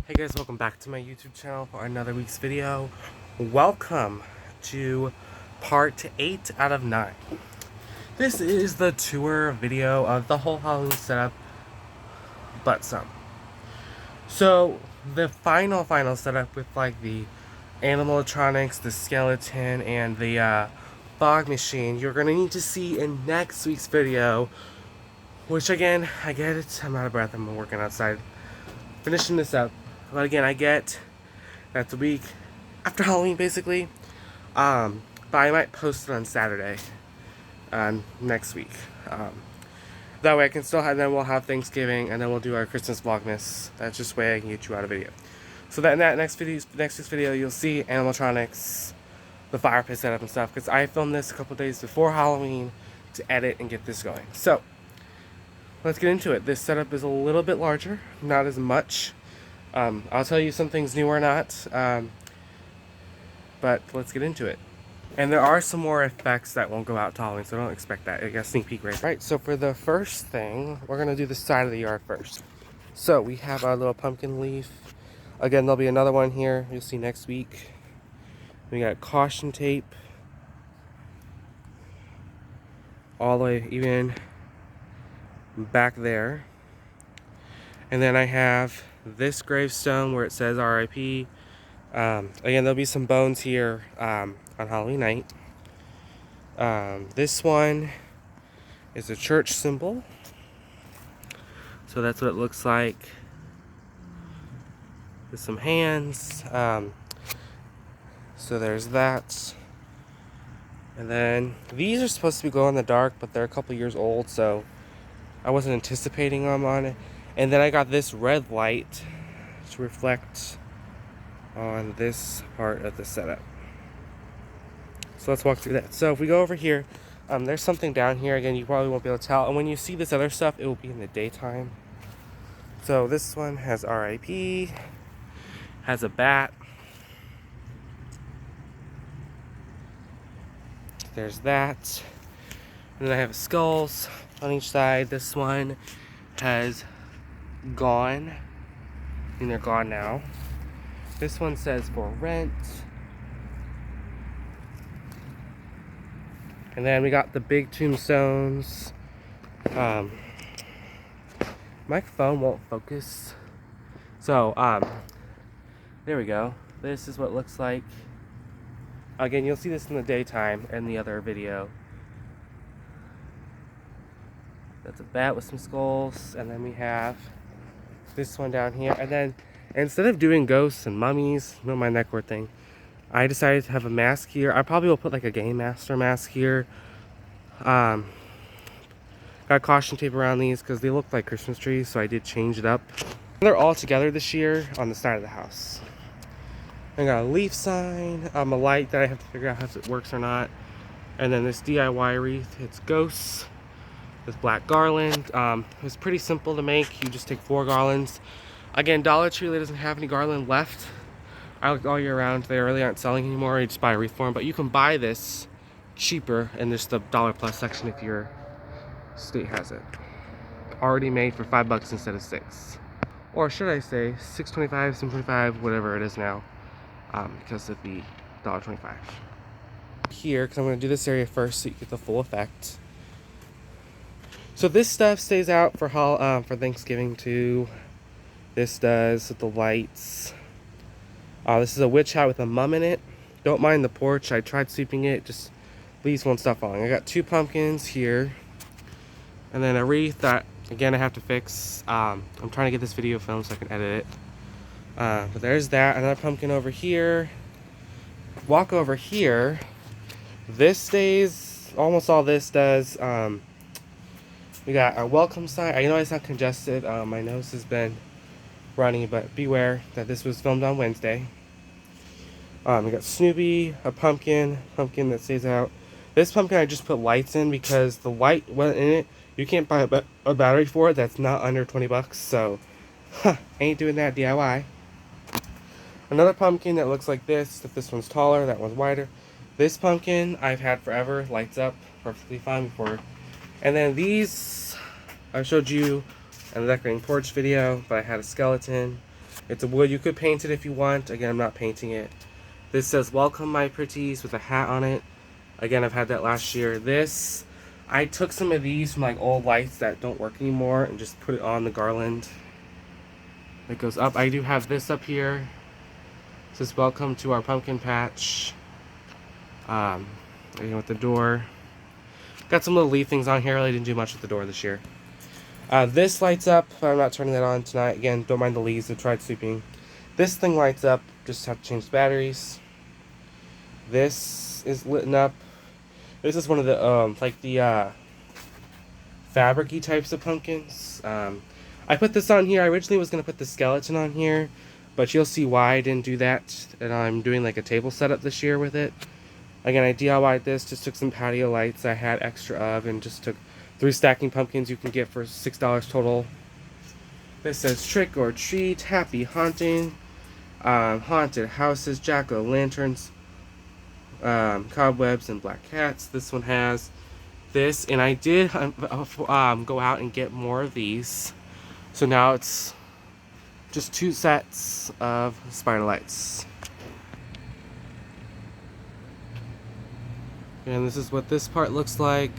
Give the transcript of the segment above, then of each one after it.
Hey guys, welcome back to my YouTube channel for another week's video. Welcome to part 8 out of 9. This is the tour video of the whole Halloween setup, but some. So, the final setup with like the animatronics, the skeleton, and the fog machine, you're going to need to see in next week's video. Which again, I get it, I'm out of breath, I'm working outside, finishing this up. But again, I get that the week after Halloween, basically. But I might post it on Saturday next week. That way I can still have, then we'll have Thanksgiving, and then we'll do our Christmas Vlogmas. That's just the way I can get you out a video. So that in that next week's video, you'll see animatronics, the fire pit setup and stuff, because I filmed this a couple days before Halloween to edit and get this going. So, let's get into it. This setup is a little bit larger, not as much. I'll tell you some things new or not, but let's get into it. And there are some more effects that won't go out to Halloween, so don't expect that. I guess sneak peek right. So for the first thing, we're gonna do the side of the yard first. So we have our little pumpkin leaf. Again, there'll be another one here. You'll see next week. We got caution tape all the way even back there. And then I have this gravestone where it says RIP. Again, there'll be some bones here on Halloween night. This one is a church symbol. So that's what it looks like. With some hands. So there's that. And then these are supposed to be glow in the dark, but they're a couple years old, so I wasn't anticipating them on it. And then I got this red light to reflect on this part of the setup. So let's walk through that. So if we go over here, there's something down here. Again, you probably won't be able to tell. And when you see this other stuff, it will be in the daytime. So this one has RIP, has a bat. There's that. And then I have skulls on each side. This one has gone. And they're gone now. This one says for rent. And then we got the big tombstones. My phone won't focus. So, there we go. This is what it looks like. Again, you'll see this in the daytime and the other video. That's a bat with some skulls. And then we have this one down here. And then instead of doing ghosts and mummies, no, my Decor thing, I decided to have a mask here. I probably will put like a Game Master mask here. Got caution tape around these because they look like Christmas trees, so I did change it up. They're all together this year on the side of the house. I got a leaf sign, a light that I have to figure out if it works or not. And then this DIY wreath, it's ghosts. This black garland. It's pretty simple to make. You just take 4 garlands. Again, Dollar Tree really doesn't have any garland left. I look all year round. They really aren't selling anymore. You just buy a wreath for them. But you can buy this cheaper in just the dollar plus section if your state has it. Already made for $5 instead of $6. Or should I say $6.25, $7.25, whatever it is now. Because of the $1.25. Here, because I'm going to do this area first so you get the full effect. So this stuff stays out for Thanksgiving too. This does with the lights. This is a witch hat with a mum in it. Don't mind the porch. I tried sweeping it. Just leaves won't stop falling. I got 2 pumpkins here. And then a wreath that, again, I have to fix. I'm trying to get this video filmed so I can edit it. But there's that. Another pumpkin over here. Walk over here. This stays. Almost all this does. We got our welcome sign. I know it's not congested. My nose has been running, but beware that this was filmed on Wednesday. We got Snoopy, a pumpkin that stays out. This pumpkin I just put lights in because the light went in it. You can't buy a battery for it that's not under $20, so ain't doing that DIY. Another pumpkin that looks like this, if this one's taller, that one's wider. This pumpkin I've had forever, lights up perfectly fine before. And then these, I showed you in the decorating porch video, but I had a skeleton. It's a wood. You could paint it if you want. Again, I'm not painting it. This says welcome my pretties with a hat on it. Again, I've had that last year. This, I took some of these from like old lights that don't work anymore and just put it on the garland. It goes up. I do have this up here. It says welcome to our pumpkin patch. Again with the door. Got some little leaf things on here. I really didn't do much with the door this year. This lights up. I'm not turning that on tonight. Again, don't mind the leaves. I tried sweeping. This thing lights up. Just have to change the batteries. This is lit up. This is one of the like the fabric-y types of pumpkins. I put this on here. I originally was going to put the skeleton on here, but you'll see why I didn't do that. And I'm doing like a table setup this year with it. Again, I DIY'd this, just took some patio lights I had extra of, and just took 3 stacking pumpkins you can get for $6 total. This says trick or treat, happy haunting, haunted houses, jack-o'-lanterns, cobwebs, and black cats. This one has this, and I did go out and get more of these. So now it's just 2 sets of spider lights. And this is what this part looks like.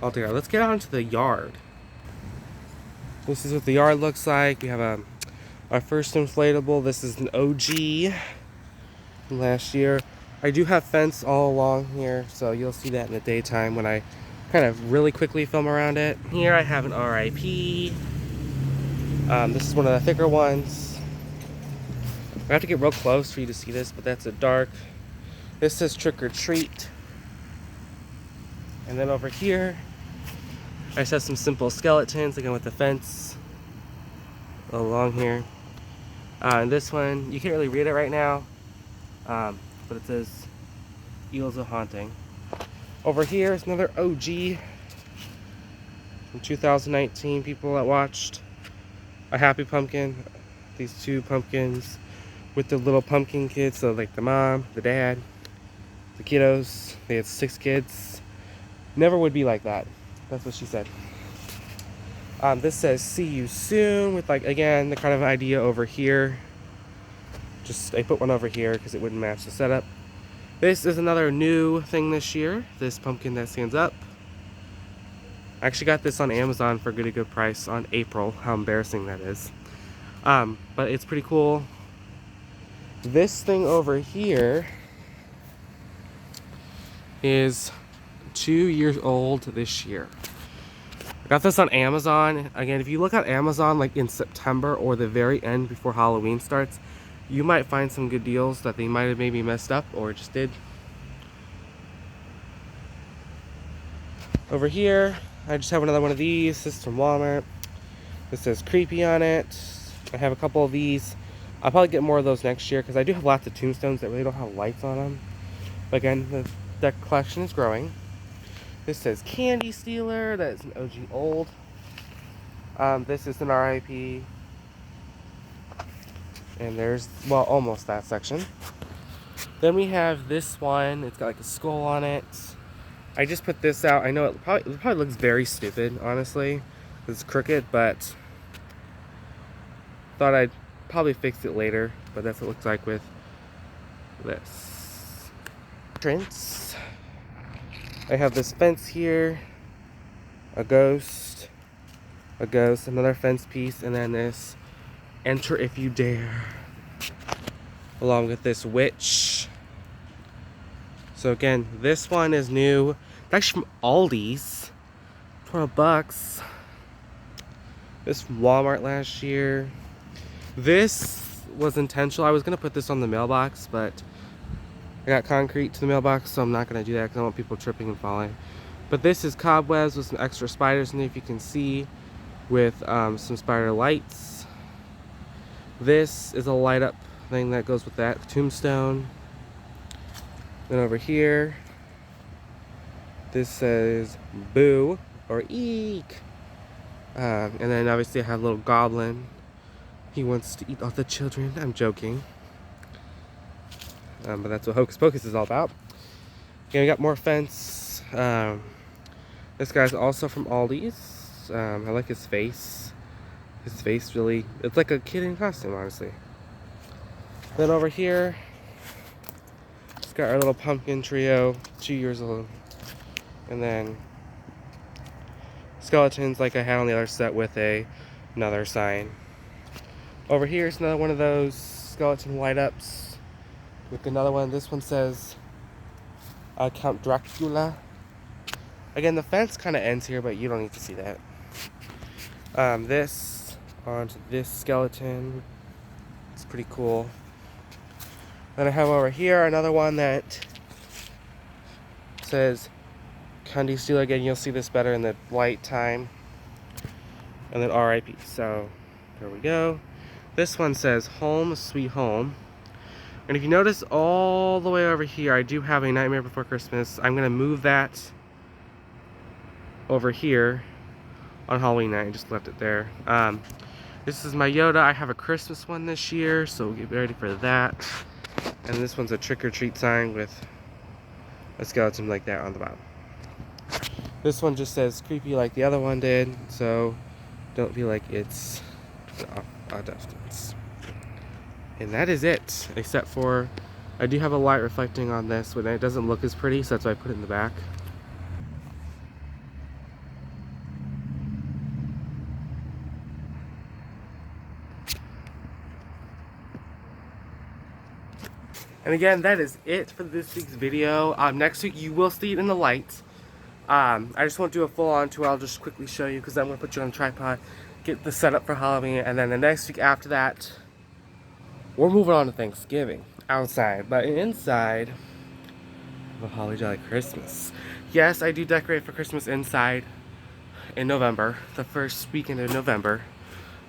Altogether, let's get out into the yard. This is what the yard looks like. We have our first inflatable. This is an OG from last year. I do have fence all along here, so you'll see that in the daytime when I kind of really quickly film around it. Here I have an RIP. This is one of the thicker ones. I have to get real close for you to see this, but that's a dark. This says trick or treat. And then over here, I just have some simple skeletons, again with the fence along here. And this one, you can't really read it right now, but it says Eels of Haunting. Over here is another OG from 2019, people that watched. A happy pumpkin. These 2 pumpkins with the little pumpkin kids, so like the mom, the dad, the kiddos. They had 6 kids. Never would be like that. That's what she said. This says see you soon, with like, again, the kind of idea over here. Just, I put one over here because it wouldn't match the setup. This is another new thing this year. This pumpkin that stands up. I actually got this on Amazon for a good price on April. How embarrassing that is. But it's pretty cool. This thing over here is 2 years old this year. I got this on Amazon. Again, if you look at Amazon like in September or the very end before Halloween starts, you might find some good deals that they might have maybe messed up or just did. Over here, I just have another one of these. This is from Walmart. This says creepy on it. I have a couple of these. I'll probably get more of those next year because I do have lots of tombstones that really don't have lights on them. But again, the collection is growing. This says Candy Stealer. That's an OG old. This is an RIP. And there's, well, almost that section. Then we have this one. It's got like a skull on it. I just put this out. I know it probably looks very stupid, honestly. It's crooked, but thought I'd probably fix it later. But that's what it looks like with this. Entrance. I have this fence here, a ghost, another fence piece, and then this enter if you dare, along with this witch. So again, this one is new. It's actually from Aldi's, $12. This from Walmart last year. This was intentional. I was gonna put this on the mailbox, but I got concrete to the mailbox, so I'm not going to do that because I don't want people tripping and falling. But this is cobwebs with some extra spiders in it, if you can see, with some spider lights. This is a light up thing that goes with that tombstone. Then over here, this says boo or eek. And then obviously I have a little goblin. He wants to eat all the children. I'm joking. But that's what Hocus Pocus is all about. Okay, we got more fence. This guy's also from Aldi's. I like his face. His face really, it's like a kid in costume, honestly. Then over here, it's got our little pumpkin trio, 2 years old. And then skeletons like I had on the other set with another sign. Over here is another one of those skeleton light-ups with another one. This one says Count Dracula. Again, the fence kind of ends here, but you don't need to see that. This onto this skeleton. It's pretty cool. Then I have over here another one that says Candy Stealer. Again, you'll see this better in the light time. And then RIP. So there we go. This one says Home Sweet Home. And if you notice all the way over here, I do have a Nightmare Before Christmas. I'm going to move that over here on Halloween night. I just left it there. This is my Yoda. I have a Christmas one this year, so we'll get ready for that. And this one's a trick-or-treat sign with a skeleton like that on the bottom. This one just says creepy like the other one did, so don't feel like it's off distance. And that is it, except for I do have a light reflecting on this, but it doesn't look as pretty, so that's why I put it in the back. And again, that is it for this week's video. Next week you will see it in the light. I just won't do a full-on tour. I'll just quickly show you because I'm going to put you on a tripod, get the setup for Halloween, and then the next week after that, we're moving on to Thanksgiving outside. But inside, a Holly Jolly Christmas. Yes, I do decorate for Christmas inside in November, the first weekend of November.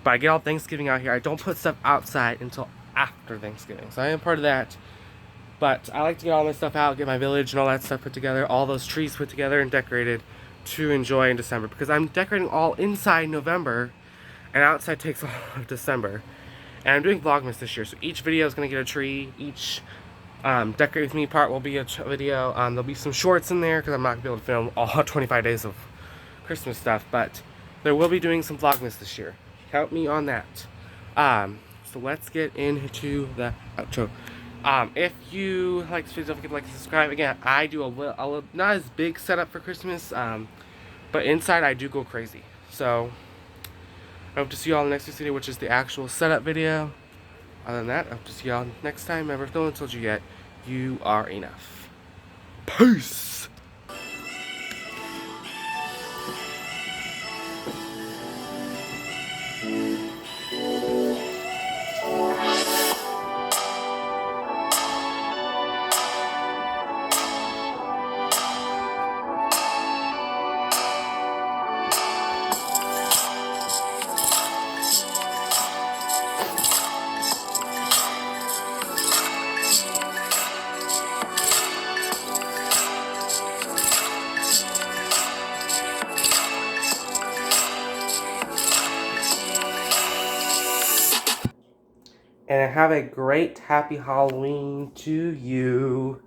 But I get all Thanksgiving out here. I don't put stuff outside until after Thanksgiving. So I am part of that. But I like to get all my stuff out, get my village and all that stuff put together, all those trees put together and decorated to enjoy in December. Because I'm decorating all inside November, and outside takes all of December. And I'm doing Vlogmas this year, so each video is going to get a tree. Each Decorate With Me part will be a video. There'll be some shorts in there, because I'm not going to be able to film all 25 days of Christmas stuff. But there will be doing some Vlogmas this year. Count me on that. So let's get into the outro. If you like this video, don't forget to like and subscribe. Again, I do a little, not as big setup for Christmas, but inside I do go crazy. So, I hope to see you all in the next video, which is the actual setup video. Other than that, I hope to see you all next time. Remember, if no one told you yet, you are enough. Peace! And have a great, happy Halloween to you.